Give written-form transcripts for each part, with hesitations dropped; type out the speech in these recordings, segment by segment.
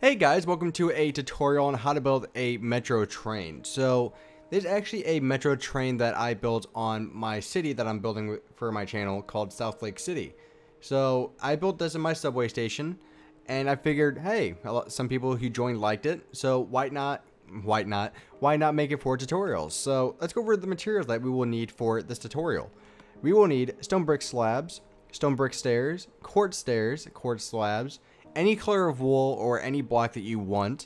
Hey guys, welcome to a tutorial on how to build a MetroTrain. So there's actually a MetroTrain that I built on my city that I'm building for my channel called South Lake City. So I built this in my subway station and I figured, hey, some people who joined liked it, so why not make it for tutorials? So let's go over the materials that we will need for this tutorial. We will need stone brick slabs, stone brick stairs, quartz slabs, any color of wool or any block that you want,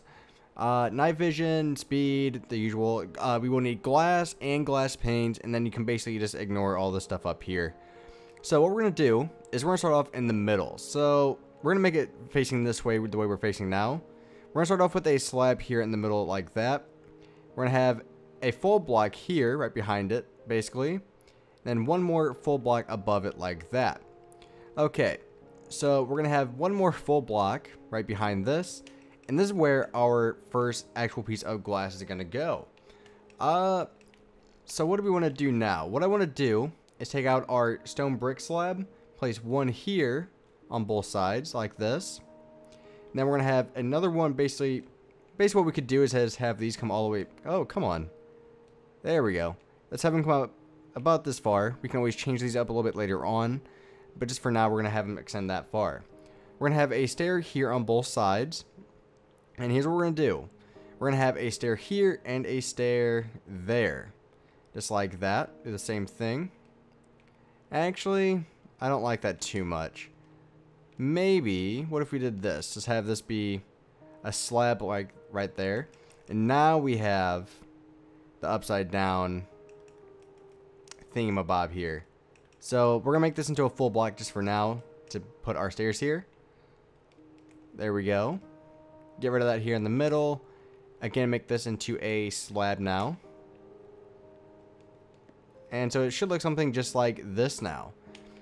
night vision, speed, the usual. We will need glass and glass panes, and then you can basically just ignore all this stuff up here. So what we're going to do is we're going to start off in the middle. So we're going to make it facing this way, the way we're facing now. We're going to start off with a slab here in the middle like that. We're going to have a full block here right behind it, basically. Then one more full block above it like that. Okay. So we're going to have one more full block right behind this. And this is where our first actual piece of glass is going to go. So what do we want to do now? What I want to do is take out our stone brick slab. Place one here on both sides like this. And then we're going to have another one basically what we could do is have these come all the way. Oh, come on. There we go. Let's have them come out about this far. We can always change these up a little bit later on. But just for now, we're going to have them extend that far. We're going to have a stair here on both sides. And here's what we're going to do. We're going to have a stair here and a stair there. Just like that. Do the same thing. Actually, I don't like that too much. Maybe, what if we did this? Just have this be a slab like right there. And now we have the upside down thingamabob here. So we're going to make this into a full block just for now to put our stairs here. There we go. Get rid of that here in the middle. Again, make this into a slab now. And so it should look something just like this now.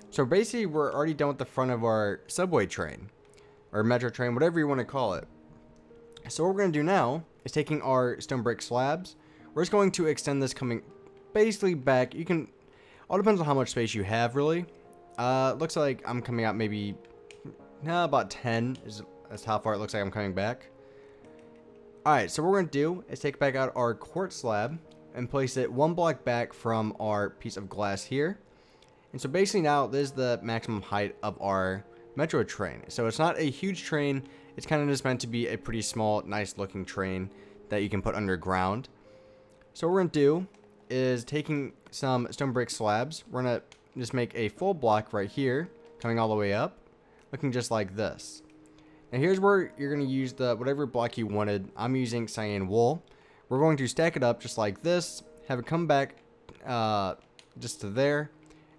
So basically we're already done with the front of our subway train. Or metro train, whatever you want to call it. So what we're going to do now is taking our stone brick slabs. We're just going to extend this coming basically back. You can... All depends on how much space you have, really. Looks like I'm coming out maybe about 10 is how far it looks like I'm coming back. Alright, so what we're going to do is take back out our quartz slab and place it one block back from our piece of glass here. And so basically now this is the maximum height of our metro train. So it's not a huge train. It's kind of just meant to be a pretty small, nice looking train that you can put underground. So what we're going to do is taking some stone brick slabs. We're going to just make a full block right here, coming all the way up, looking just like this. Now here's where you're going to use the whatever block you wanted. I'm using cyan wool. We're going to stack it up just like this, have it come back just to there,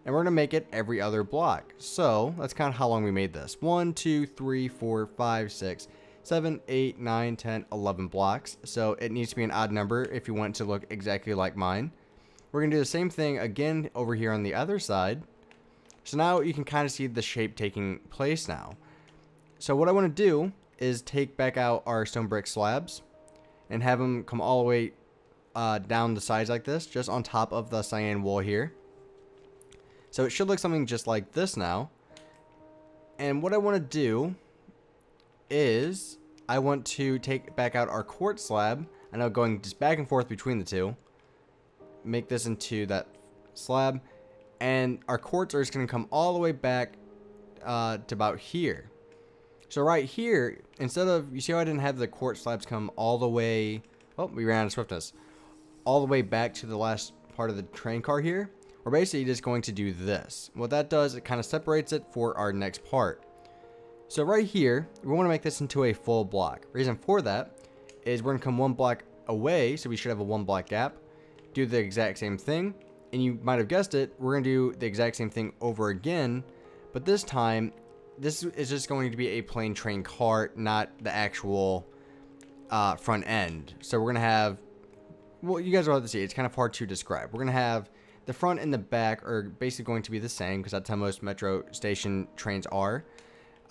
and we're going to make it every other block. So that's kind of how long we made this. 1, 2, 3, 4, 5, 6, 7, 8, 9, 10, 11 blocks. So it needs to be an odd number if you want it to look exactly like mine. We're going to do the same thing again over here on the other side. So now you can kind of see the shape taking place now. So what I want to do is take back out our stone brick slabs and have them come all the way down the sides like this, just on top of the cyan wool here. So it should look something just like this now. And what I want to do is I want to take back out our quartz slab. I know going just back and forth between the two. Make this into that slab, and our quartz are just going to come all the way back to about here. So right here, instead of, you see how I didn't have the quartz slabs come all the way, oh, we ran out of swiftness, all the way back to the last part of the train car here. We're basically just going to do this. What that does, it kind of separates it for our next part. So right here, we want to make this into a full block. Reason for that is we're going to come one block away, so we should have a one block gap. Do the exact same thing, and you might have guessed it, we're going to do the exact same thing over again, but this time this is just going to be a plain train car, not the actual front end. So we're going to have, well, you guys will have to see, it's kind of hard to describe. We're going to have the front and the back are basically going to be the same, because that's how most metro station trains are.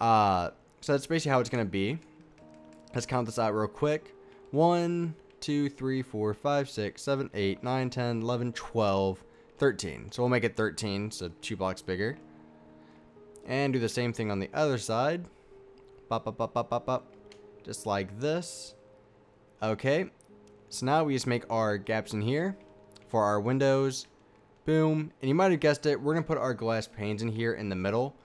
So that's basically how it's going to be. Let's count this out real quick. 1, 2, 3, 4, 5, 6, 7, 8, 9, 10, 11, 12, 13. So we'll make it 13, so 2 blocks bigger. And do the same thing on the other side. Pop, pop, pop, pop, pop, pop. just like this. Okay, so now we just make our gaps in here for our windows. Boom. And you might have guessed it, we're going to put our glass panes in here in the middle.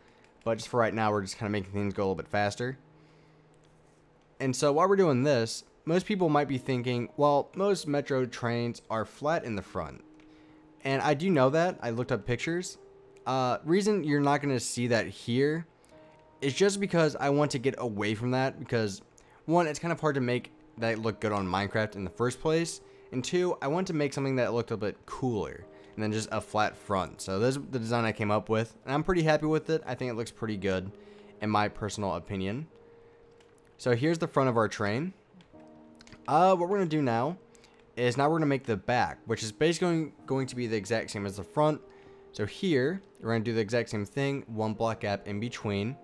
But just for right now, we're just kind of making things go a little bit faster. And so while we're doing this, most people might be thinking, well, most metro trains are flat in the front. And I do know that. I looked up pictures. Reason you're not going to see that here is just because I want to get away from that. Because, one, it's kind of hard to make that look good on Minecraft in the first place. And two, I want to make something that looked a bit cooler than just a flat front. So this is the design I came up with. And I'm pretty happy with it. I think it looks pretty good in my personal opinion. So here's the front of our train. What we're going to do now is we're going to make the back, which is basically going to be the exact same as the front. So here, we're going to do the exact same thing, 1 block gap in between.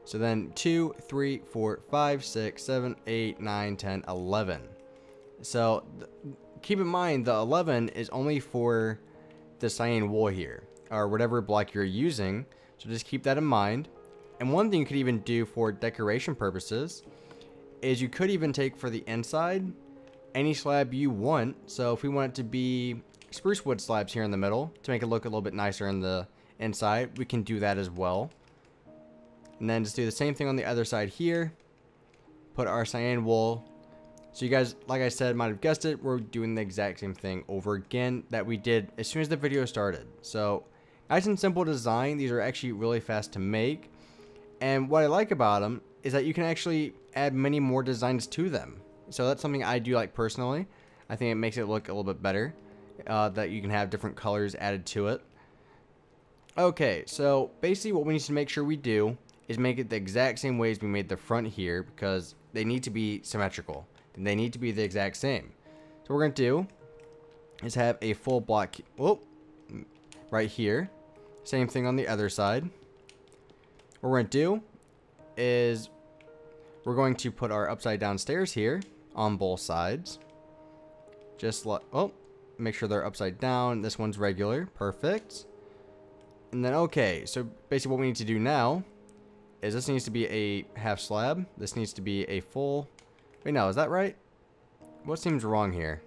So then 2, 3, 4, 5, 6, 7, 8, 9, 10, 11. So keep in mind, the 11 is only for the cyan wool here, or whatever block you're using. So just keep that in mind. And one thing you could even do for decoration purposes is you could even take for the inside any slab you want. So if we want it to be spruce wood slabs here in the middle to make it look a little bit nicer in the inside, we can do that as well. And then just do the same thing on the other side here. Put our cyan wool. So you guys, like I said, might have guessed it, we're doing the exact same thing over again that we did as soon as the video started. So nice and simple design. These are actually really fast to make. And what I like about them is that you can actually add many more designs to them. So that's something I do like personally. I think it makes it look a little bit better. That you can have different colors added to it. Okay, so basically what we need to make sure we do is make it the exact same way as we made the front here, because they need to be symmetrical. And they need to be the exact same. So what we're going to do is have a full block right here. Same thing on the other side. What we're going to do is we're going to put our upside down stairs here on both sides. Just like, make sure they're upside down. This one's regular. Perfect. And then, okay, so basically what we need to do now is this needs to be a half slab. This needs to be a full... Wait, no, is that right? What seems wrong here?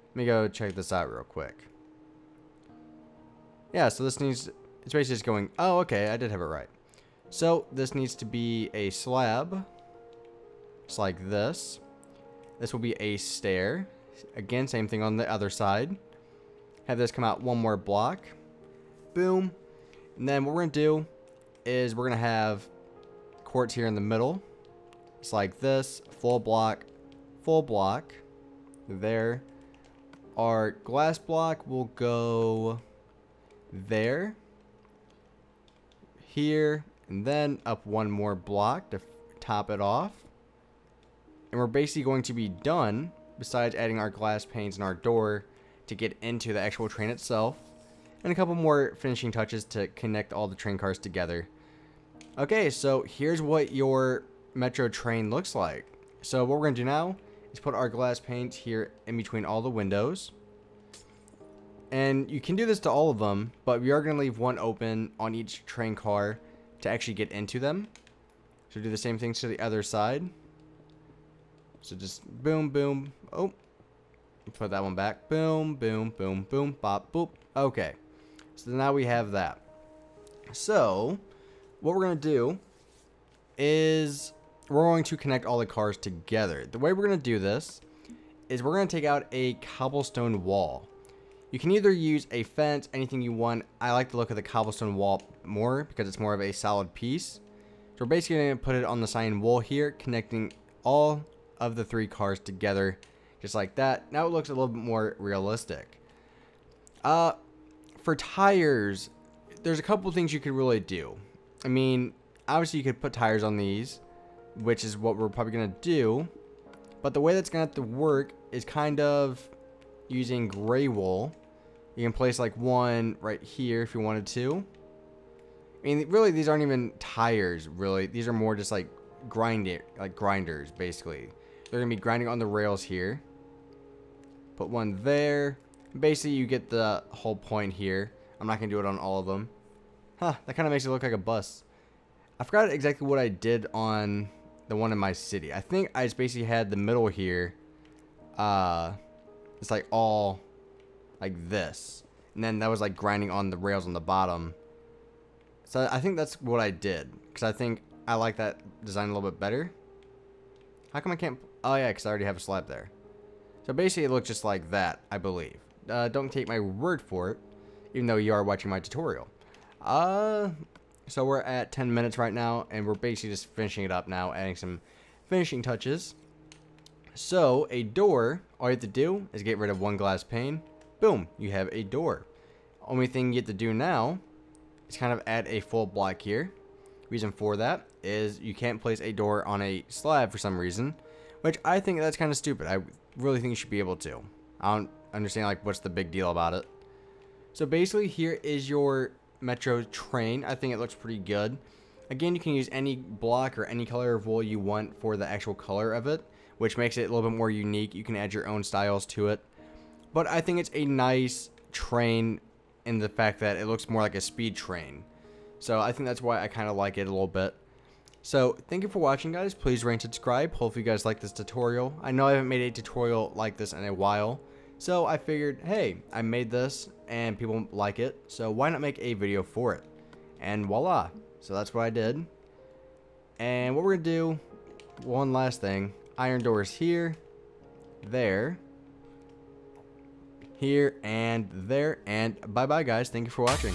Let me go check this out real quick. Yeah, so this needs... It's basically just going... Oh, okay, I did have it right. So, this needs to be a slab. Just like this. This will be a stair. Again, same thing on the other side. Have this come out one more block. Boom. And then what we're going to do is we're going to have quartz here in the middle. It's like this. Full block. Full block. There. Our glass block will go there. Here. And then up one more block to top it off. And we're basically going to be done, besides adding our glass panes and our door to get into the actual train itself. And a couple more finishing touches to connect all the train cars together. Okay, so here's what your Metro train looks like. So what we're going to do now is put our glass panes here in between all the windows. And you can do this to all of them, but we are going to leave one open on each train car to actually get into them. So do the same things to the other side. So just boom, boom. Oh, put that one back. Boom, boom, boom, boom, bop, boop. Okay. So now we have that. So what we're going to do is we're going to connect all the cars together. The way we're going to do this is we're going to take out a cobblestone wall. You can either use a fence, anything you want. I like the look of the cobblestone wall more because it's more of a solid piece. So we're basically going to put it on the cyan wool here, connecting all of the three cars together just like that. Now it looks a little bit more realistic. For tires, there's a couple things you could really do. I mean, obviously you could put tires on these, which is what we're probably going to do. But the way that's going to have to work is kind of using gray wool. You can place like one right here if you wanted to. I mean, really, these aren't even tires, really. These are more just like grinders, basically. They're going to be grinding on the rails here. Put one there. Basically, you get the whole point here. I'm not going to do it on all of them. Huh, that kind of makes it look like a bus. I forgot exactly what I did on the one in my city. I think I just basically had the middle here. It's like all like this. And then that was like grinding on the rails on the bottom. So I think that's what I did. Because I think I like that design a little bit better. How come I can't? Oh yeah, because I already have a slab there. So basically it looks just like that, I believe. Don't take my word for it, even though you are watching my tutorial. So we're at 10 minutes right now, and we're basically just finishing it up now, adding some finishing touches. So a door, all you have to do is get rid of one glass pane. Boom, you have a door. Only thing you have to do now is kind of add a full block here. Reason for that is you can't place a door on a slab for some reason, which I think that's kind of stupid. I really think you should be able to. I don't understand like what's the big deal about it. So basically here is your MetroTrain. I think it looks pretty good. Again, you can use any block or any color of wool you want for the actual color of it, which makes it a little bit more unique. You can add your own styles to it. But I think it's a nice train in the fact that it looks more like a speed train. So I think that's why I kind of like it a little bit. So thank you for watching, guys. Please rate and subscribe. Hopefully you guys like this tutorial. I know I haven't made a tutorial like this in a while. So I figured, hey, I made this and people like it. So why not make a video for it? And voila. So that's what I did. And what we're going to do, one last thing. Iron doors here, there, here, and there. And bye-bye, guys. Thank you for watching.